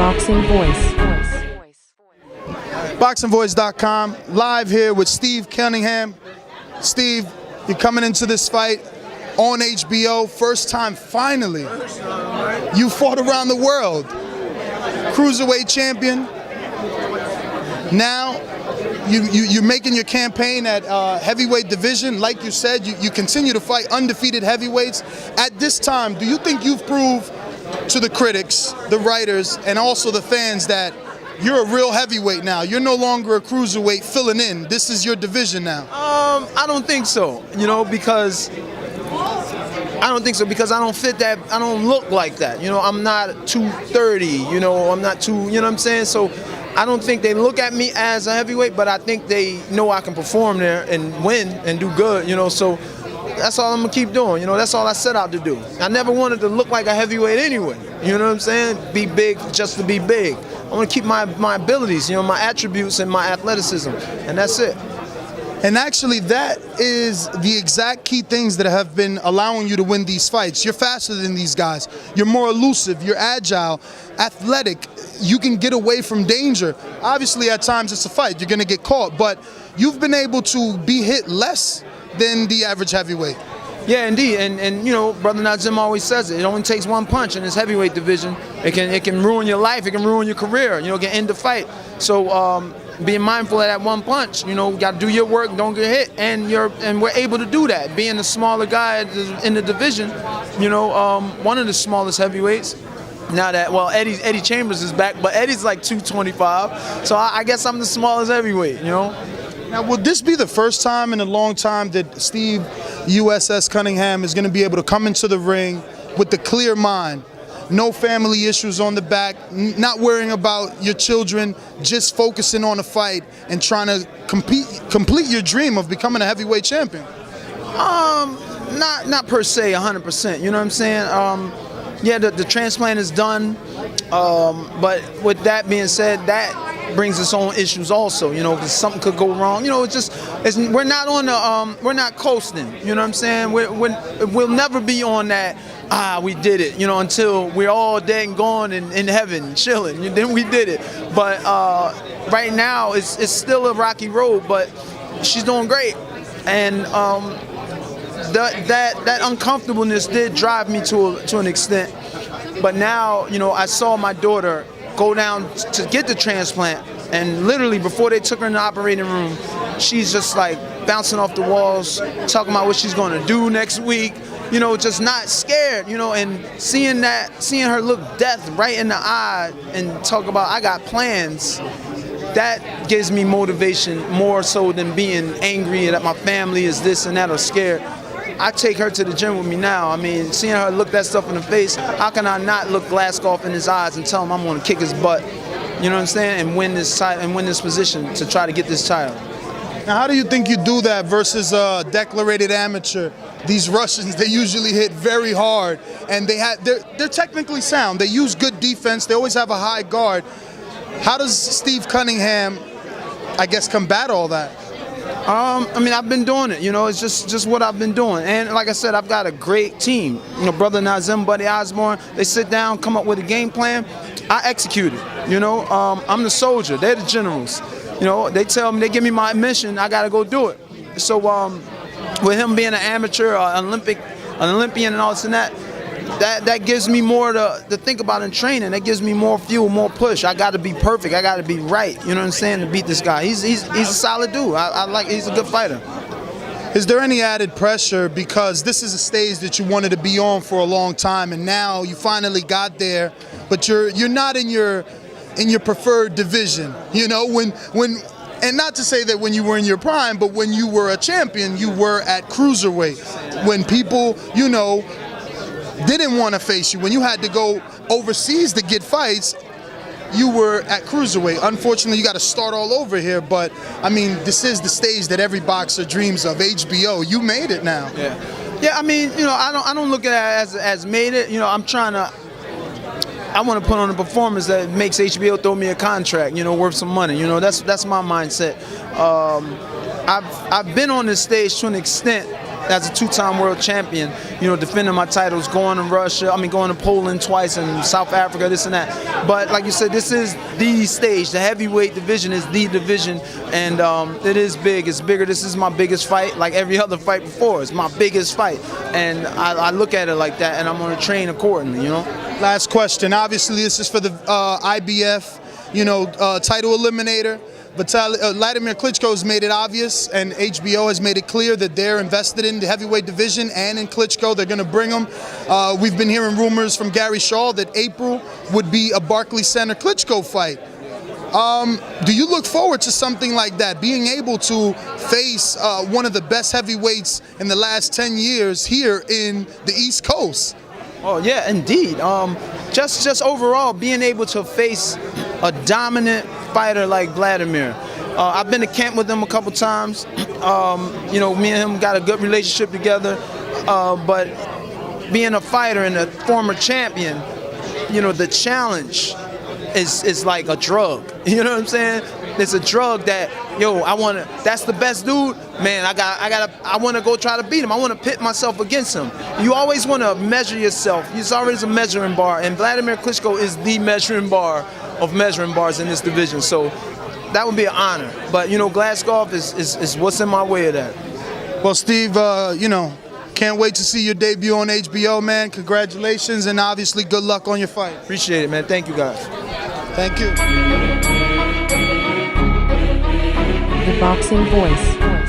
Boxing Voice. BoxingVoice.com, live here with Steve Cunningham. Steve, you're coming into this fight on HBO, first time finally. You fought around the world. Cruiserweight champion. Now, you're making your campaign at heavyweight division. Like you said, you continue to fight undefeated heavyweights. At this time, do you think you've proved to the critics, the writers, and also the fans that you're a real heavyweight now? You're no longer a cruiserweight filling in. This is your division now. I don't think so, because I don't fit that. I don't look like that. I'm not 230, I'm not too, you know what I'm saying? So I don't think they look at me as a heavyweight, but I think they know I can perform there and win and do good, so that's all I'm gonna keep doing. That's all I set out to do. I never wanted to look like a heavyweight anyway. You know what I'm saying? Be big just to be big. I want to keep my abilities, my attributes and my athleticism, and that's it. And actually, that is the exact key things that have been allowing you to win these fights. You're faster than these guys. You're more elusive. You're agile, athletic. You can get away from danger. Obviously, at times it's a fight. You're going to get caught, but you've been able to be hit less than the average heavyweight. Yeah, indeed, and Brother Nazim always says it. It only takes one punch in this heavyweight division. It can ruin your life. It can ruin your career. It can end the fight. So being mindful of that one punch. You got to do your work. Don't get hit. And we're able to do that. Being the smaller guy in the division. One of the smallest heavyweights. Now that Eddie Chambers is back, but Eddie's like 225. So I guess I'm the smallest heavyweight. Now, will this be the first time in a long time that Steve USS Cunningham is going to be able to come into the ring with the clear mind, no family issues on the back, not worrying about your children, just focusing on a fight and trying to complete your dream of becoming a heavyweight champion? Not per se 100%. You know what I'm saying? Yeah, the transplant is done, but with that being said, that brings its own issues also, because something could go wrong. We're not on the, we're not coasting. You know what I'm saying? We'll never be on that. We did it. Until we're all dead and gone in heaven, chilling. Then we did it. But right now, it's still a rocky road. But she's doing great, and that uncomfortableness did drive me to an extent. But now, I saw my daughter go down to get the transplant, and literally before they took her in the operating room, she's just like bouncing off the walls, talking about what she's going to do next week, just not scared, and seeing her look death right in the eye and talk about, I got plans, that gives me motivation more so than being angry that my family is this and that or scared. I take her to the gym with me now. I mean, seeing her look that stuff in the face, how can I not look Glazkov in his eyes and tell him I'm going to kick his butt, you know what I'm saying, and win this title and win this position to try to get this title. Now, how do you think you do that versus a declarated amateur? These Russians, they usually hit very hard, and they're technically sound. They use good defense. They always have a high guard. How does Steve Cunningham, I guess, combat all that? I've been doing it, it's just what I've been doing. And like I said, I've got a great team. Brother Nazim, Buddy Osborne, they sit down, come up with a game plan. I execute it, I'm the soldier, they're the generals. They tell me, they give me my mission, I gotta go do it. So with him being an amateur, an Olympian and all this and that gives me more to think about in training. That gives me more fuel, more push. I got to be perfect. I got to be right. You know what I'm saying? To beat this guy. He's a solid dude. He's a good fighter. Is there any added pressure because this is a stage that you wanted to be on for a long time, and now you finally got there, but you're not in your preferred division. And not to say that when you were in your prime, but when you were a champion, you were at cruiserweight. When people, didn't want to face you, when you had to go overseas to get fights, you were at cruiserweight. Unfortunately, you got to start all over here, but I mean, this is the stage that every boxer dreams of, HBO. You made it now. Yeah. I mean, I don't look at it as made it. I want to put on a performance that makes HBO throw me a contract, worth some money. That's my mindset. I've been on this stage to an extent as a two-time world champion, you know, defending my titles, going to Russia, going to Poland twice and South Africa, this and that. But like you said, this is the stage. The heavyweight division is the division, and it is big. It's bigger. This is my biggest fight, like every other fight before. It's my biggest fight, and I look at it like that, and I'm going to train accordingly, you know. Last question. Obviously, this is for the IBF, you know, title eliminator. Vladimir Klitschko has made it obvious, and HBO has made it clear that they're invested in the heavyweight division and in Klitschko. They're going to bring him. We've been hearing rumors from Gary Shaw that April would be a Barclays Center Klitschko fight. Do you look forward to something like that, being able to face one of the best heavyweights in the last 10 years here in the East Coast? Oh yeah, indeed. Just overall, being able to face a dominant fighter like Vladimir. I've been to camp with him a couple times. You know, me and him got a good relationship together. But being a fighter and a former champion, you know, the challenge is like a drug. You know what I'm saying? It's a drug that, yo, that's the best dude, man, I want to go try to beat him. I want to pit myself against him. You always want to measure yourself. There's always a measuring bar, and Vladimir Klitschko is the measuring bar of measuring bars in this division. So that would be an honor. But, you know, Glazkov is what's in my way of that. Well, Steve, you know, can't wait to see your debut on HBO, man. Congratulations, and obviously good luck on your fight. Appreciate it, man. Thank you, guys. Thank you. The Boxing Voice.